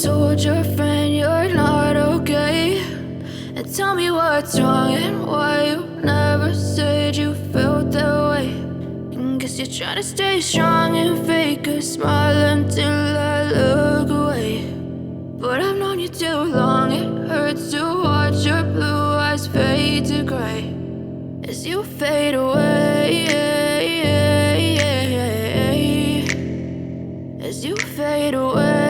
told your friend you're not okay, and tell me what's wrong and why you never said you felt that way. And guess you're trying to stay strong and fake a smile until I look away. But I've known you too long, it hurts to watch your blue eyes fade to gray as you fade away, as you fade away.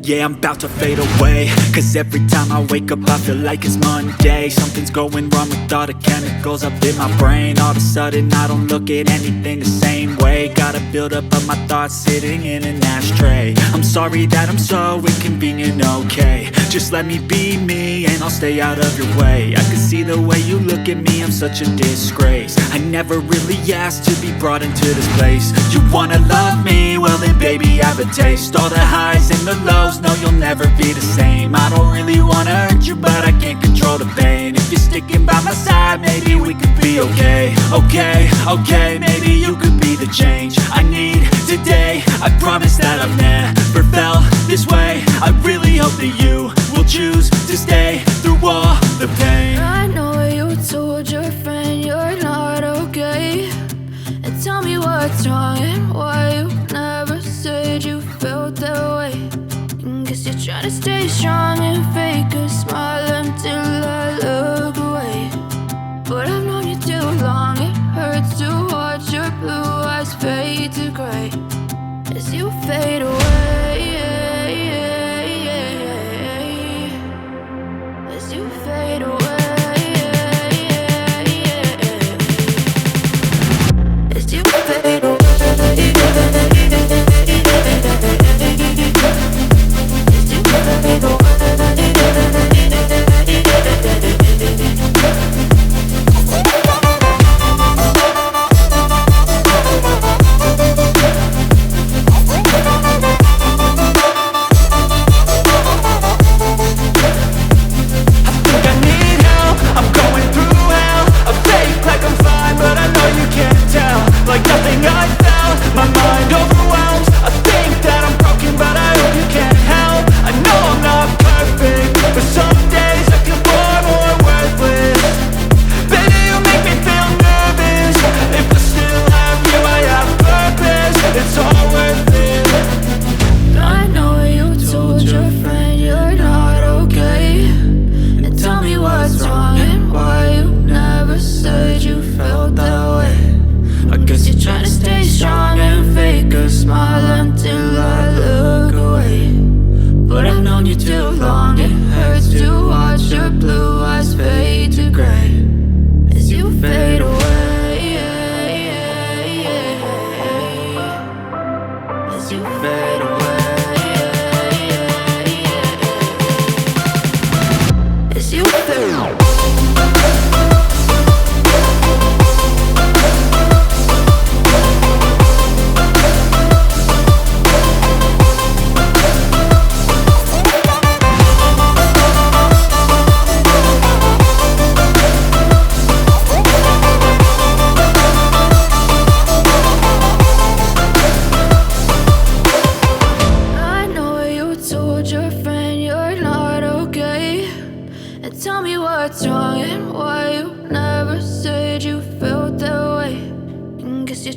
Yeah, I'm about to fade away, cause every time I wake up I feel like it's Monday. Something's going wrong with all the chemicals up in my brain. All of a sudden I don't look at anything the same way. Gotta build up of my thoughts sitting in an ashtray. I'm sorry that I'm so inconvenient, okay. Just let me be me and I'll stay out of your way. I can see the way you look at me, I'm such a disgrace. I never really asked to be brought into this place. You wanna love me? Well then baby I have a taste. All the highs and the lows, no you'll never be the same. I don't really wanna hurt you but I can't control the pain. If you're sticking by my side maybe we could be okay. Okay, maybe you could be the change I need today. I promise that I've never felt this way. I really hope that you will choose to stay through all the pain. I know you told your friend you're not okay, and tell me what's wrong and why you never said you felt that way. And guess you're trying to stay strong and fake a smile until I look away. But I've known you too long, it hurts to watch your blue eyes fade to gray as you fade away, as you fade away, as you fade away.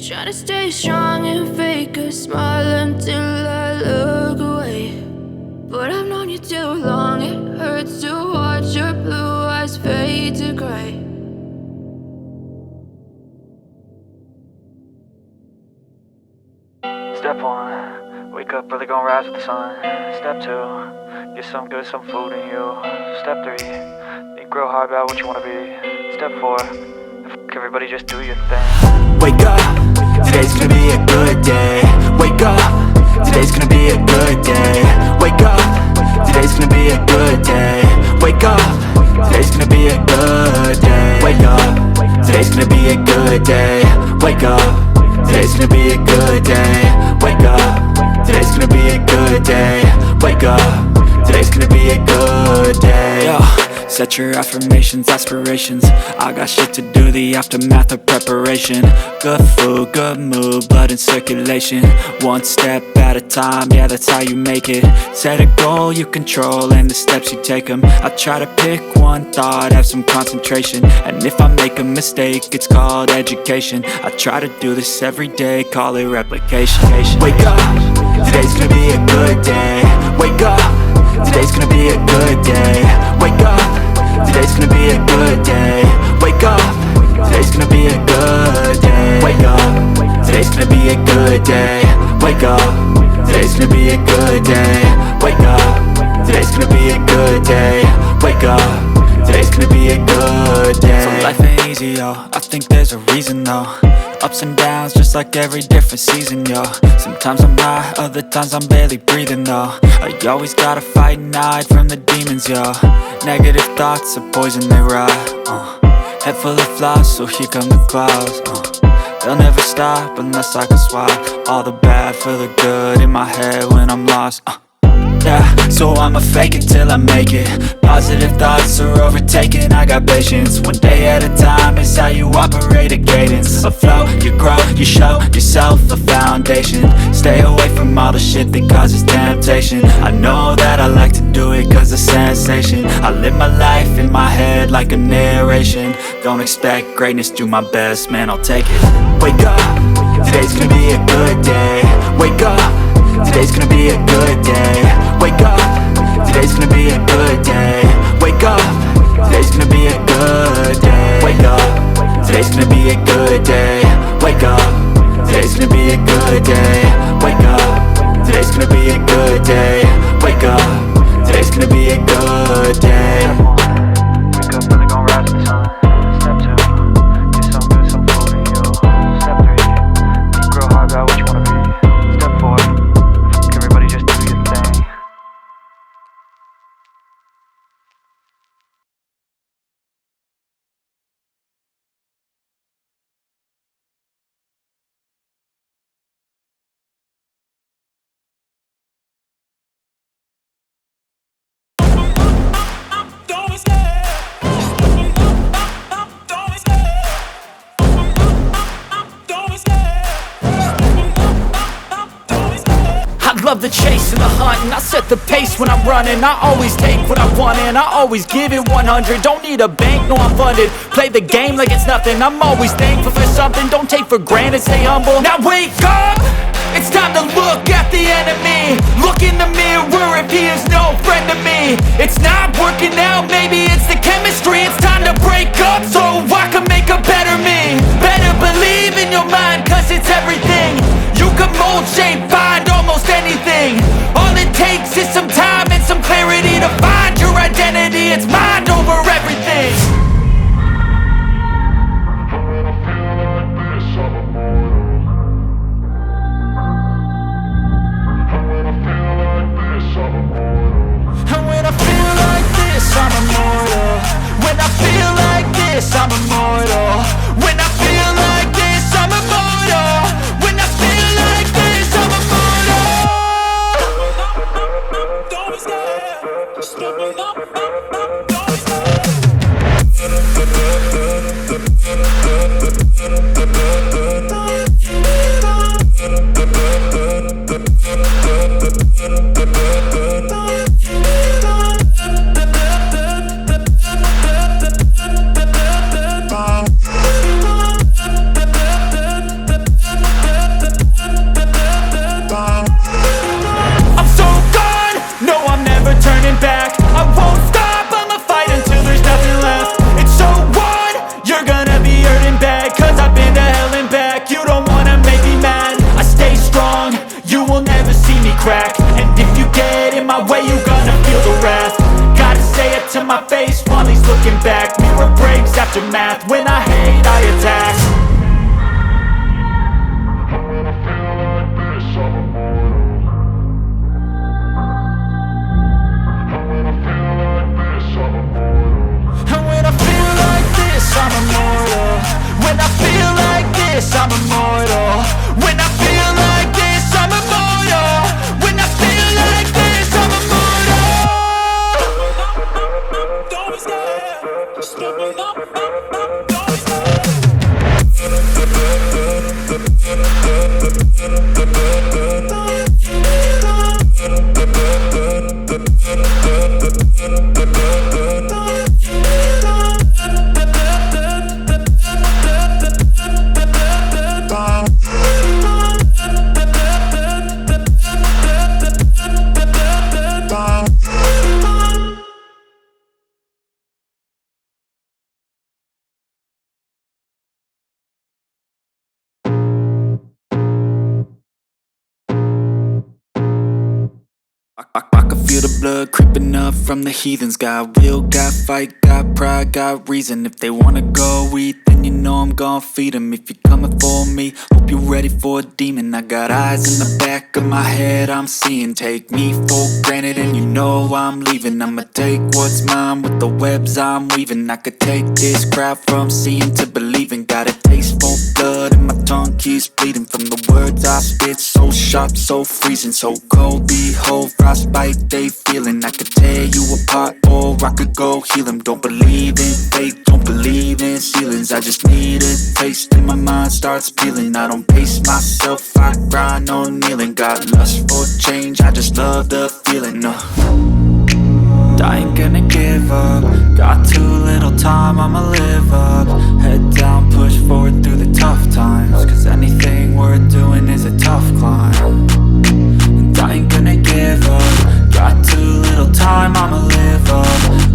Try to stay strong and fake a smile until I look away. But I've known you too long, it hurts to watch your blue eyes fade to gray. Step 1, wake up early, gonna rise with the sun. Step 2, get some good, some food in you. Step 3, think real hard about what you wanna be. Step 4, everybody just do your thing. Wake up, today's gonna be a good day. Wake up, today's gonna be a good day. Wake up, today's gonna be a good day. Wake up, today's gonna be a good day. Wake up, today's gonna be a good day. Wake up, today's gonna be a good day. Wake up, today's gonna be a good day. Wake up, today's gonna be a good day. Yo. Set your affirmations, aspirations. I got shit to do, the aftermath of preparation. Good food, good mood, blood in circulation. One step at a time, yeah, that's how you make it. Set a goal you control and the steps you take them. I try to pick one thought, have some concentration. And if I make a mistake, it's called education. I try to do this every day, call it replication. Wake up, today's gonna be a good day. Wake up, today's gonna be a good day. Wake up, today's gonna be a good day. Wake up, today's gonna be a good day. Wake up, today's gonna be a good day. Wake up, today's gonna be a good day. Wake up, today's gonna be a good day. Wake up, today's gonna be a good day. So life ain't easy, yo, I think there's a reason though. Ups and downs, just like every different season, yo. Sometimes I'm high, other times I'm barely breathing, though. I always gotta fight and hide from the demons, yo. Negative thoughts are poison, they rot. Head full of flaws, so here come the clouds. They'll never stop unless I can swap all the bad for the good in my head when I'm lost. Yeah, so I'ma fake it till I make it. Positive thoughts are overtaken, I got patience. One day at a time is how you operate a cadence. A flow, you grow, you show yourself a foundation. Stay away from all the shit that causes temptation. I know that I like to do it cause it's sensation. I live my life in my head like a narration. Don't expect greatness, do my best, man, I'll take it. Wake up, today's gonna be a good day. Wake up, today's gonna be a good day. Wake up, today's gonna be a good day. Wake up, today's gonna be a good day. Wake up, today's gonna be a good day. Wake up, today's gonna be a good day. Wake up, today's gonna be a good day. Wake up, today's gonna be a good day. Wake up, really gon' rise with the sun. Step 2, get some good, some food in you. Step 3, think real hard about what you wanna be. Step 4, everybody just do your thing. I love the chase and the hunt, and I set the pace when I'm running. I always take what I want and I always give it 100. Don't need a bank, no I'm funded. Play the game like it's nothing. I'm always thankful for something. Don't take for granted, stay humble. Now wake up! It's time to look at the enemy. Look in the mirror if he is no friend to me. It's not working out, maybe it's the chemistry. It's time to break up so I can make a better me. Better believe in your mind, cause it's everything. You can mold, shape, find almost anything. All it takes is some time and some clarity to find your identity. It's mind over everything. And when I feel like this, I'm immortal. When I feel like this, I'm immortal. When I feel like this, I'm immortal. When I feel like this, I'm immortal. Don't be scared. Just open up. Don't be I'm so gone, no I'm never turning back. I won't stop, I'ma fight until there's nothing left. It's so on, you're gonna be hurting bad. Cause I've been to hell and back, you don't wanna make me mad. I stay strong, you will never see me crack. And if you get in my way, you're gonna feel the wrath. Gotta say it to my face while he's looking back. Mirror breaks after math, when I hate I attack. And when I feel like this, I'm immortal. When I feel like this, I'm immortal. When I feel like this, I'm immortal. When I feel like this, I'm immortal. Don't be scared. can feel the blood creeping up from the heathens. Got will, got fight, got pride, got reason. If they wanna go eat, then you know I'm gon' feed them. If you're coming for me, hope you're ready for a demon. I got eyes in the back of my head, I'm seeing. Take me for granted and you know I'm leaving. I'ma take what's mine with the webs I'm weaving. I could take this crowd from seeing to believing. Got a taste for blood and my tongue keeps bleeding. From the words I spit, so sharp, so freezing, so cold. Behold, frostbite they feeling. I could tear you apart or I could go heal them. Don't believe in fate, don't believe in ceilings. I just need a taste and my mind starts peeling. I don't pace myself, I grind on kneeling. Got lust for change, I just love the feeling. I ain't gonna give up. Got too little time, I'ma live up. Head down, push forward through the tough times. Cause anything worth doing is a tough climb. And I ain't gonna give up. Got too little time, I'ma live up.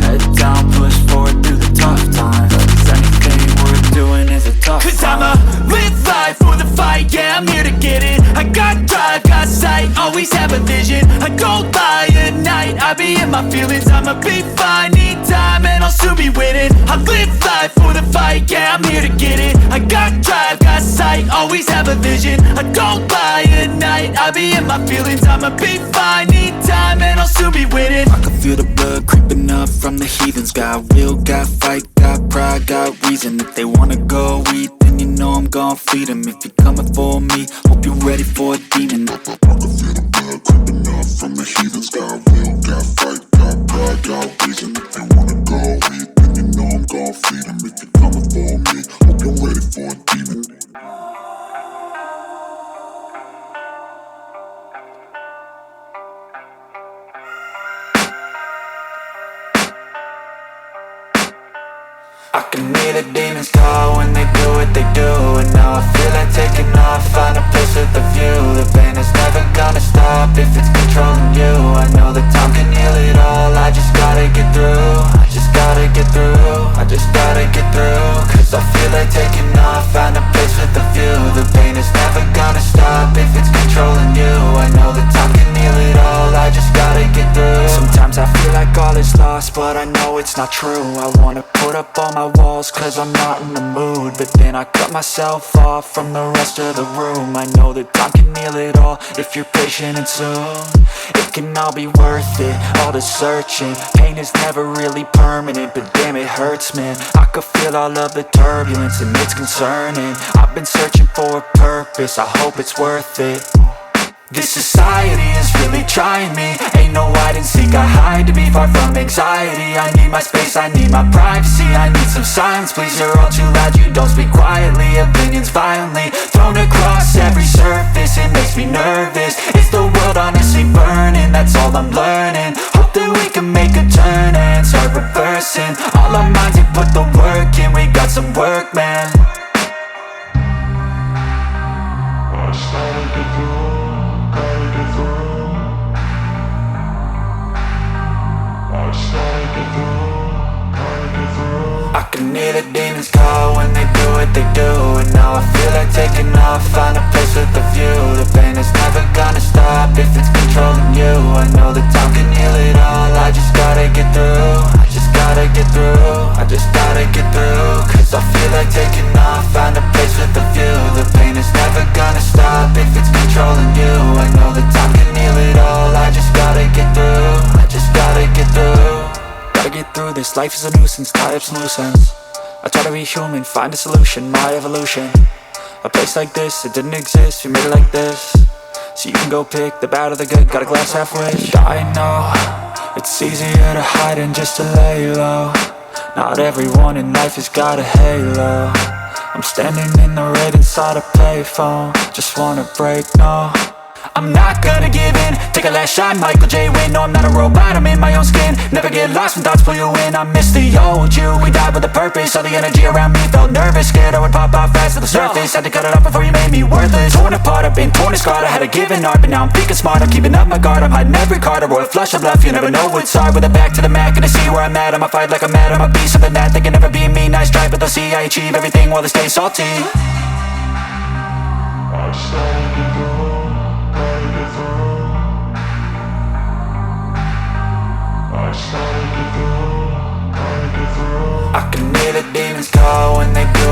Head down, push forward through the tough times. Cause anything worth doing is a tough climb. Cause I'ma live life for the fight, yeah, I'm here to get it. I got drive, got sight, always have a vision. I go by at night, I be in my feelings. I'ma be fine, need time, and I'll soon be winning. I live life for the fight, yeah, I'm here to get it. I got drive, got sight, always have a vision. I go by at night, I be in my feelings. I'ma be fine, need time, and I'll soon be winning. I can feel the blood creeping up from the heathens. Got will, got fight, got pride, got reason. If they wanna go eat, then you know I'm gon' feed them. If you're coming for me, hope you're ready for a demon. I can feel the blood creeping up from the heathens. Got will, got fight, got pride, got reason. If they wanna go eat, then you know I'm gon' feed them. If you're coming for me, hope you're ready for a demon. I can hear the demons call when they do what they do. And now I feel like taking off, find a place with a view. The pain is never gonna stop if it's controlling you. I know that time can heal it all, I just gotta get through. I just gotta get through, I just gotta get through. Cause I feel like taking off, find a place with a view. The pain is never gonna stop if it's controlling you. I know that time can heal it all, I just gotta get through. Sometimes I feel like all is lost, but I know it's not true. I wanna put up all my walls cause I'm not in the mood. But then I cut myself off from the rest of the room. I know that time can heal it all if you're patient and soon. It can all be worth it, all the searching. Pain is never really permanent, but damn it hurts, man. I could feel all of the turbulence and it's concerning. I've been searching for a purpose, I hope it's worth it. This society is really trying me. Ain't no hide and seek, I hide to be far from anxiety. I need my space, I need my privacy. I need some silence, please, you're all too loud. You don't speak quietly, opinions violently thrown across every surface. It makes me nervous, is the world honestly burning? That's all I'm learning. Hope that we can make a turn and start reversing all our minds and put the work in. We got some work, man. I started to do. I can hear the demons call when they do what they do. And now I feel like taking off, find a place with a view. The pain is never gonna stop if it's controlling you. I know that time can heal it all, I just gotta get through. I just gotta get through, I just gotta get through. Cause I feel like taking off, find a place with a view. The pain is never gonna stop if it's controlling you. I know that time can heal it all, I just gotta get through. I just gotta get through. Gotta get through this, life is a nuisance, tie up some loose ends. I try to be human, find a solution, my evolution. A place like this, it didn't exist, we made it like this. So you can go pick the bad or the good, got a glass halfway. I know, it's easier to hide than just to lay low. Not everyone in life has got a halo. I'm standing in the red inside a payphone, just wanna break, no. I'm not gonna give in, take a last shot, Michael J. Win. No, I'm not a robot, I'm in my own skin. Never get lost when thoughts pull you in. I miss the old you, we died with a purpose. All the energy around me felt nervous, scared I would pop out fast to the surface. Had to cut it off before you made me worthless. Torn apart, I've been torn and scarred. I had a given art, but now I'm thinking smart. I'm keeping up my guard, I'm hiding every card. A royal flush of bluff, you never know what's hard. With a back to the mat, gonna see where I'm at. I'ma fight like I'm mad, I'm a beast of the net. They can never be me, nice try, but they'll see I achieve everything while they stay salty. I started to go, gotta get through.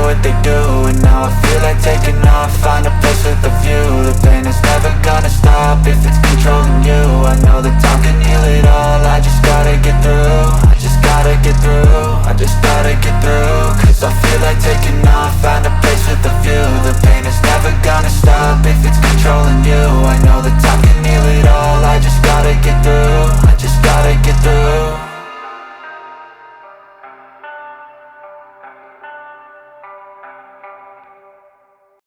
what they do. And now I feel like taking off, find a place with a view. The pain is never gonna stop if it's controlling you. I know that time can heal it all, I just gotta get through. I just gotta get through, I just gotta get through. Cause I feel like taking